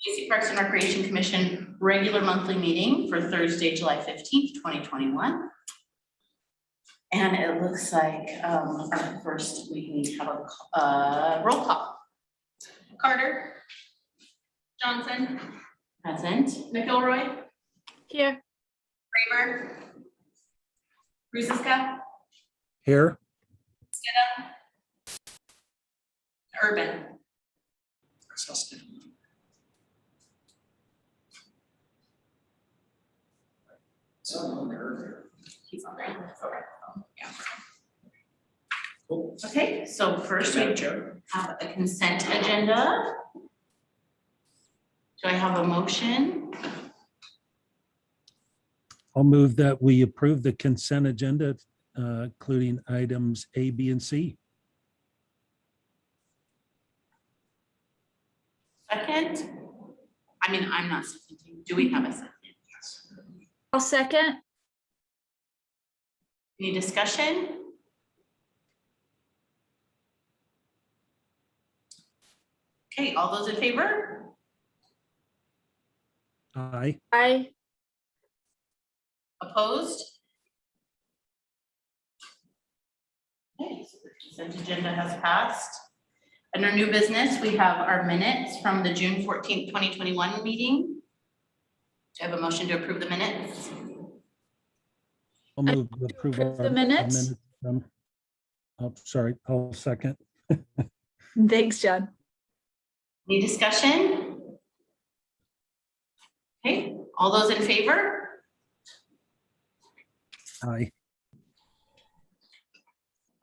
Boise Parks and Recreation Commission regular monthly meeting for Thursday, July 15th, 2021. And it looks like first we need to have a roll call. Carter. Johnson. Present. McElroy. Here. Kramer. Ruziska. Here. Urban. He's on there. Okay. Yeah. Okay, so first we have a consent agenda. Do I have a motion? I'll move that we approve the consent agenda, including items A, B, and C. Second? I mean, I'm not seconding. Do we have a second? I'll second. Any discussion? Okay, all those in favor? Aye. Aye. Opposed? Okay, so the consent agenda has passed. Under new business, we have our minutes from the June 14th, 2021 meeting. Do I have a motion to approve the minutes? I'll move to approve Approve the our minutes. Oh, sorry, I'll second. Thanks, John. Any discussion? Okay, all those in favor? Aye.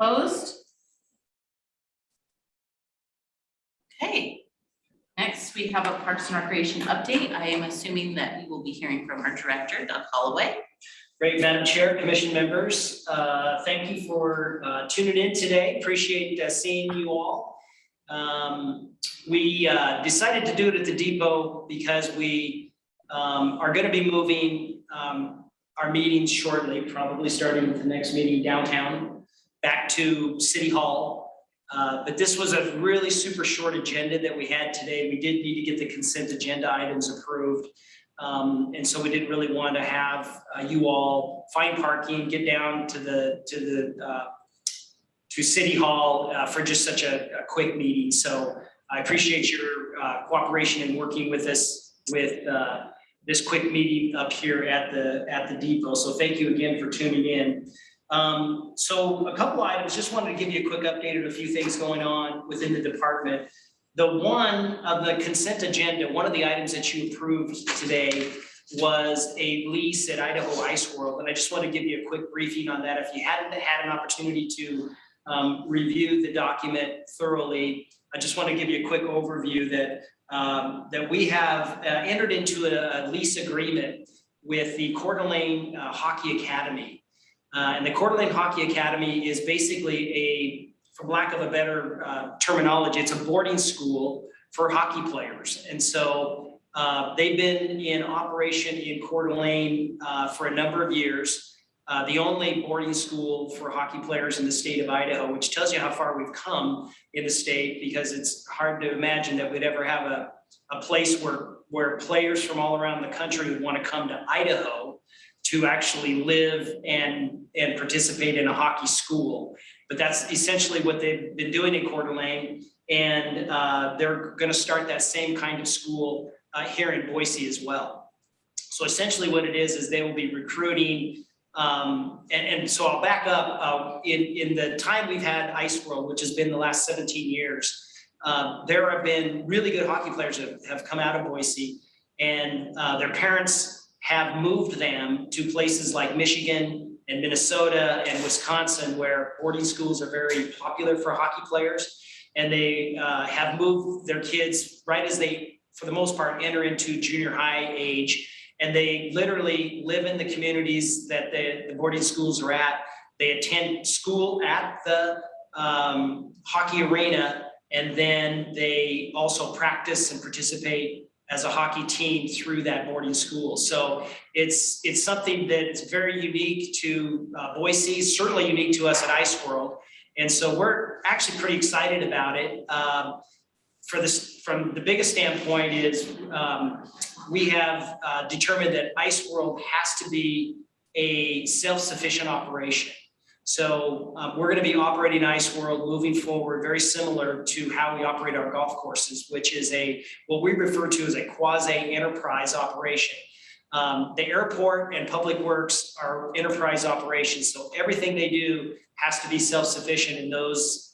Opposed? Okay. Next, we have a Parks and Recreation update. I am assuming that we will be hearing from our director, Doug Holloway. Great, Madam Chair, Commission members, thank you for tuning in today. Appreciate seeing you all. We decided to do it at the depot because we are going to be moving our meetings shortly, probably starting with the next meeting downtown, back to City Hall. But this was a really super short agenda that we had today. We did need to get the consent agenda items approved. And so we didn't really want to have you all find parking, get down to City Hall for just such a quick meeting. So I appreciate your cooperation in working with us with this quick meeting up here at the depot. So thank you again for tuning in. So a couple items, just wanted to give you a quick update of a few things going on within the department. The one of the consent agenda, one of the items that you approved today was a lease at Idaho Ice World. And I just want to give you a quick briefing on that. If you hadn't had an opportunity to review the document thoroughly, I just want to give you a quick overview that we have entered into a lease agreement with the Coeur d'Alene Hockey Academy. And the Coeur d'Alene Hockey Academy is basically for lack of a better terminology, it's a boarding school for hockey players. And so they've been in operation in Coeur d'Alene for a number of years. The only boarding school for hockey players in the state of Idaho, which tells you how far we've come in the state, because it's hard to imagine that we'd ever have a place where players from all around the country would want to come to Idaho to actually live and participate in a hockey school. But that's essentially what they've been doing in Coeur d'Alene. And they're going to start that same kind of school here in Boise as well. So essentially what it is they will be recruiting. And so I'll back up. In the time we've had Ice World, which has been the last 17 years, there have been really good hockey players that have come out of Boise, and their parents have moved them to places like Michigan and Minnesota and Wisconsin, where boarding schools are very popular for hockey players. And they have moved their kids right as they, for the most part, enter into junior high age. And they literally live in the communities that the boarding schools are at. They attend school at the hockey arena, and then they also practice and participate as a hockey team through that boarding school. So it's something that is very unique to Boise, certainly unique to us at Ice World. And so we're actually pretty excited about it. for this, from the biggest standpoint is, we have determined that Ice World has to be a self-sufficient operation. So we're going to be operating Ice World moving forward very similar to how we operate our golf courses, which is what we refer to as a quasi-enterprise operation. The airport and public works are enterprise operations, so everything they do has to be self-sufficient in those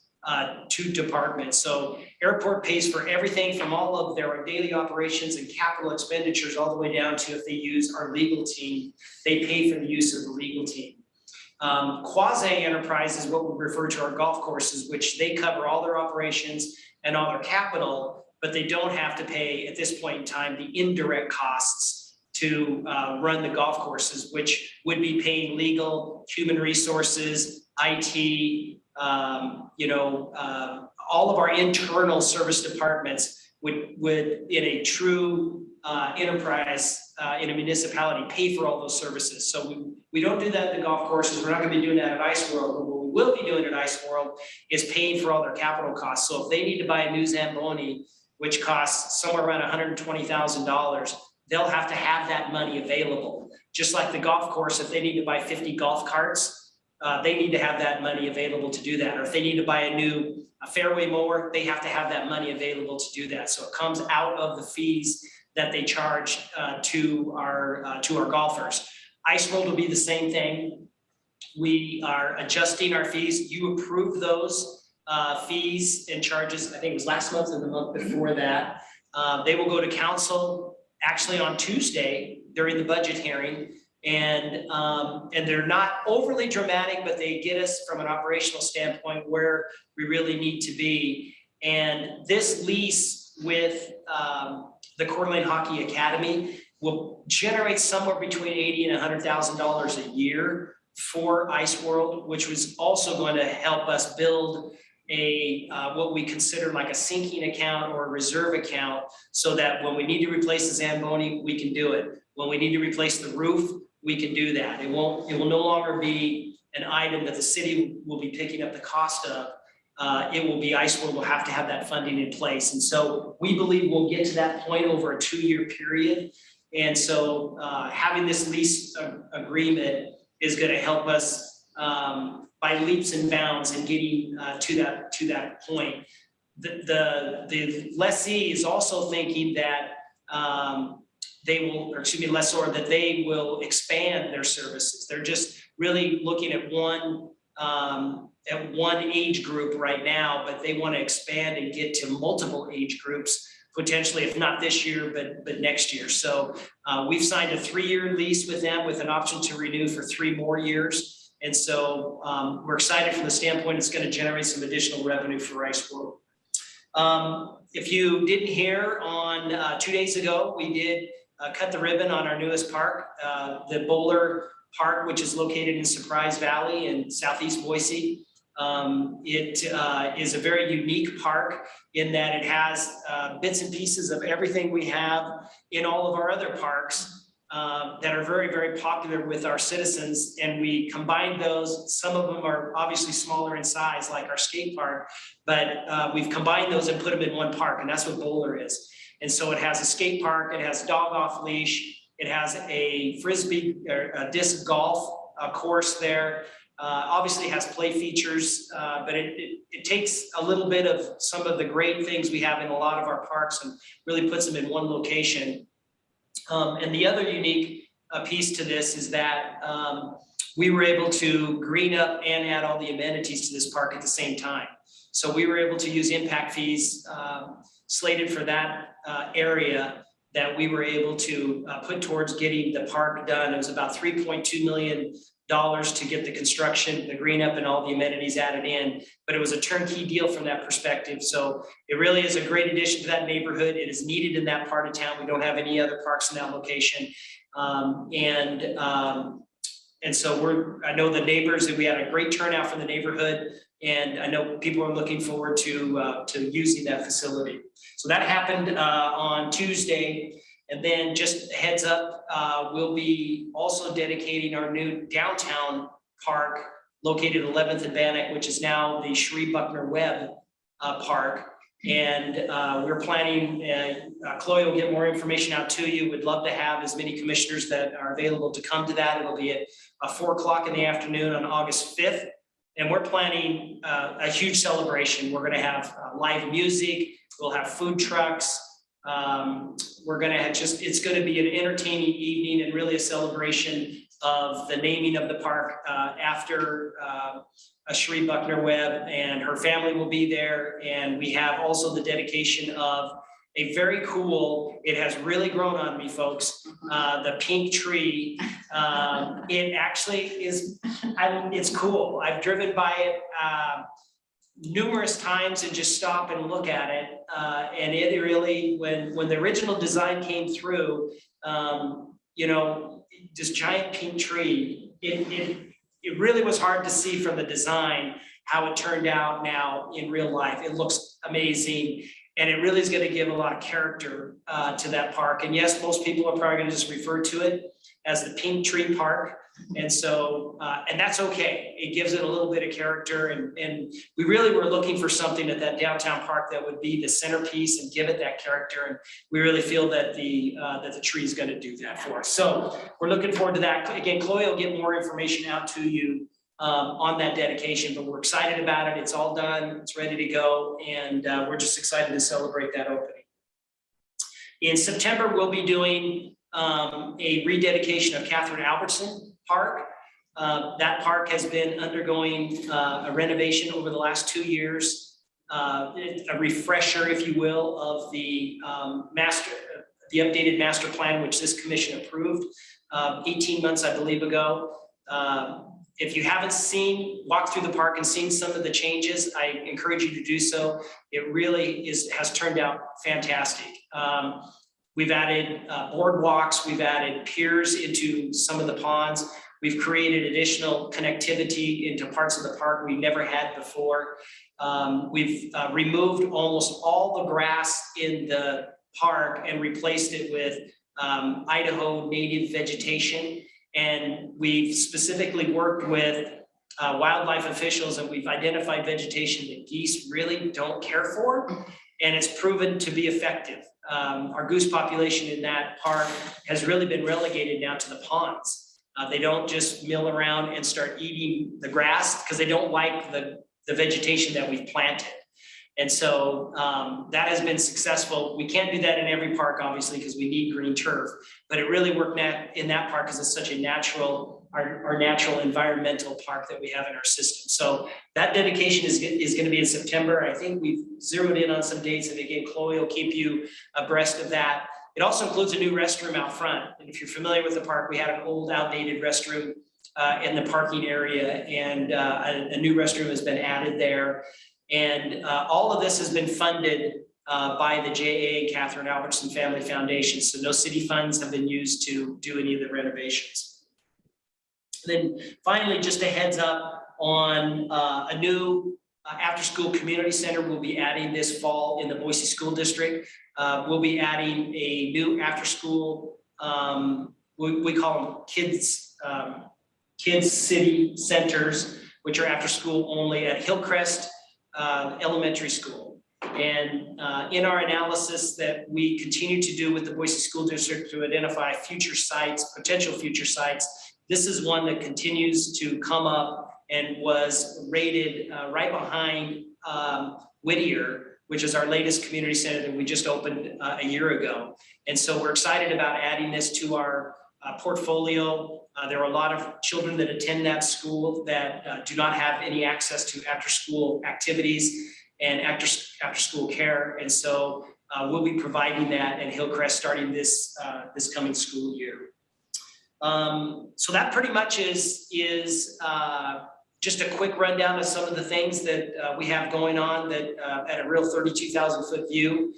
two departments. So airport pays for everything from all of their daily operations and capital expenditures all the way down to if they use our legal team, they pay for the use of the legal team. Quasi-enterprise is what we refer to our golf courses, which they cover all their operations and all their capital, but they don't have to pay at this point in time the indirect costs to run the golf courses, which would be paying legal, human resources, IT, all of our internal service departments would in a true enterprise in a municipality pay for all those services. So we don't do that at the golf courses. We're not going to be doing that at Ice World, but what we will be doing at Ice World is paying for all their capital costs. So if they need to buy a new Zamboni, which costs somewhere around $120,000, they'll have to have that money available. Just like the golf course, if they need to buy 50 golf carts, they need to have that money available to do that. Or if they need to buy a fairway mower, they have to have that money available to do that. So it comes out of the fees that they charge to our golfers. Ice World will be the same thing. We are adjusting our fees. You approved those fees and charges, I think it was last month and the month before that. They will go to council actually on Tuesday during the budget hearing. And they're not overly dramatic, but they get us from an operational standpoint where we really need to be. And this lease with the Coeur d'Alene Hockey Academy will generate somewhere between $80,000 and $100,000 a year for Ice World, which was also going to help us build what we consider like a sinking account or a reserve account, so that when we need to replace the Zamboni, we can do it. When we need to replace the roof, we can do that. It will no longer be an item that the city will be picking up the cost of. It will be Ice World will have to have that funding in place. And so we believe we'll get to that point over a 2-year period. And so having this lease agreement is going to help us by leaps and bounds in getting to that point. The lessee is also thinking that lessor, that they will expand their services. They're just really looking at one age group right now, but they want to expand and get to multiple age groups, potentially, if not this year, but next year. So we've signed a 3-year lease with them with an option to renew for 3 more years. And so we're excited from the standpoint it's going to generate some additional revenue for Ice World. If you didn't hear, on 2 days ago, we did cut the ribbon on our newest park, the Bowler Park, which is located in Surprise Valley in Southeast Boise. It is a very unique park in that it has bits and pieces of everything we have in all of our other parks that are very, very popular with our citizens. And we combined those. Some of them are obviously smaller in size, like our skate park, but we've combined those and put them in one park, and that's what Bowler is. And so it has a skate park, it has dog off leash, it has a frisbee or a disc golf course there. Obviously it has play features, but it takes a little bit of some of the great things we have in a lot of our parks and really puts them in one location. And the other unique piece to this is that we were able to green up and add all the amenities to this park at the same time. So we were able to use impact fees slated for that area that we were able to put towards getting the park done. It was about $3.2 million to get the construction, the green up, and all the amenities added in, but it was a turnkey deal from that perspective. So it really is a great addition to that neighborhood. It is needed in that part of town. We don't have any other parks in that location. And so I know the neighbors, that we had a great turnout from the neighborhood, and I know people are looking forward to using that facility. So that happened on Tuesday. And then just a heads up, we'll be also dedicating our new downtown park located 11th and Bannock, which is now the Sheree Buckner Webb Park. And we're planning, Chloe will get more information out to you. Would love to have as many commissioners that are available to come to that. It'll be at 4 o'clock in the afternoon on August 5th. And we're planning a huge celebration. We're gonna have live music, we'll have food trucks. We're gonna have it's gonna be an entertaining evening and really a celebration of the naming of the park after Cherie Buckner Webb, and her family will be there. And we have also the dedication of a very cool, it has really grown on me, folks, the pink tree. It actually is, it's cool. I've driven by it numerous times and just stop and look at it. And it really, when the original design came through, you know, this giant pink tree, it really was hard to see from the design how it turned out now in real life. It looks amazing. And it really is going to give a lot of character to that park. And yes, most people are probably going to just refer to it as the Pink Tree Park. And so, and that's okay. It gives it a little bit of character. And we really were looking for something at that downtown park that would be the centerpiece and give it that character. And we really feel that the tree is going to do that for us. So we're looking forward to that. Again, Chloe will get more information out to you on that dedication, but we're excited about it. It's all done, it's ready to go, and we're just excited to celebrate that opening. In September, we'll be doing a rededication of Catherine Albertson Park. That park has been undergoing a renovation over the last 2 years, a refresher, if you will, of the updated master plan, which this commission approved 18 months, I believe, ago. If you haven't walked through the park and seen some of the changes, I encourage you to do so. It really has turned out fantastic. We've added boardwalks, we've added piers into some of the ponds. We've created additional connectivity into parts of the park we've never had before. We've removed almost all the grass in the park and replaced it with Idaho native vegetation. And we've specifically worked with wildlife officials, and we've identified vegetation that geese really don't care for, and it's proven to be effective. Our goose population in that park has really been relegated now to the ponds. They don't just mill around and start eating the grass because they don't like the vegetation that we've planted. And so that has been successful. We can't do that in every park, obviously, because we need green turf, but it really worked in that park because it's such a natural, our natural environmental park that we have in our system. So that dedication is going to be in September. I think we've zeroed in on some dates, and again, Chloe will keep you abreast of that. It also includes a new restroom out front. And if you're familiar with the park, we had an old outdated restroom in the parking area, and a new restroom has been added there. And all of this has been funded by the JA Catherine Albertson Family Foundation. So no city funds have been used to do any of the renovations. Then finally, just a heads up on a new after-school community center we'll be adding this fall in the Boise School District. We'll be adding a new after-school, we call them kids city centers, which are after school only at Hillcrest Elementary School. And in our analysis that we continue to do with the Boise School District to identify future sites, potential future sites, this is one that continues to come up and was rated right behind Whittier, which is our latest community center that we just opened a year ago. And so we're excited about adding this to our portfolio. There are a lot of children that attend that school that do not have any access to after-school activities and after-school care. And so we'll be providing that at Hillcrest starting this coming school year. So that pretty much is just a quick rundown of some of the things that we have going on that at a real 32,000 foot view.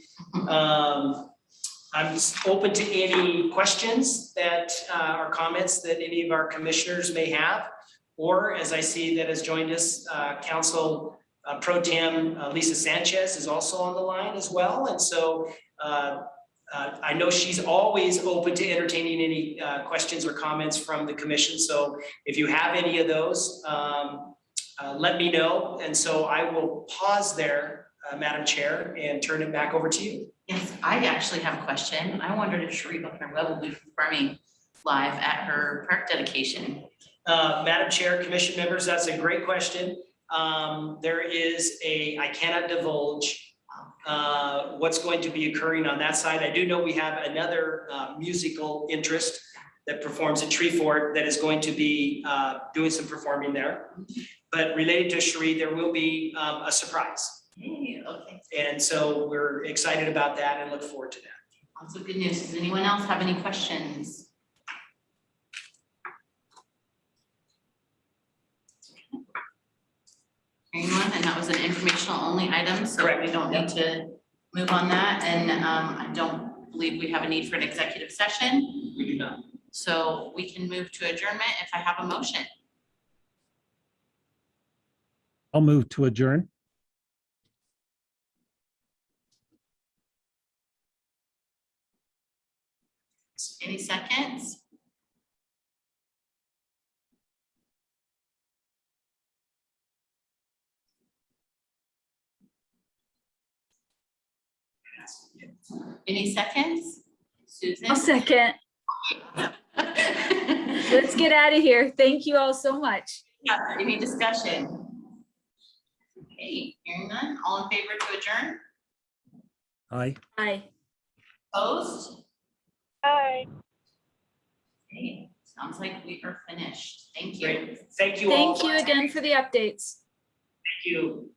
I'm open to any questions that or comments that any of our commissioners may have, or as I see that has joined us, Council Pro Tem Lisa Sanchez is also on the line as well. And so I know she's always open to entertaining any questions or comments from the commission. So if you have any of those, let me know. And so I will pause there Madam Chair, and turn it back over to you. Yes, I actually have a question. I wondered if Sheree Buckner Webb will be performing live at her park dedication. Madam Chair, Commission members, that's a great question. I cannot divulge what's going to be occurring on that side. I do know we have another musical interest that performs at Treefort that is going to be doing some performing there. But related to Sheree, there will be a surprise. Hey, okay. And so we're excited about that and look forward to that. Also good news. Does anyone else have any questions? Hearing none, and that was an informational only item, so Correct. we don't need to move on that. And I don't believe we have a need for an executive session. We do not. So we can move to adjournment if I have a motion. I'll move to adjourn. Any seconds? Any seconds? Susan? I'll second. Let's get out of here. Thank you all so much. Yeah, any discussion? Okay, hearing none, all in favor to adjourn? Aye. Bye. Opposed? Hi. Okay, sounds like we are finished. Thank you. Great. Thank you all. Thank you again for the updates. Thank you.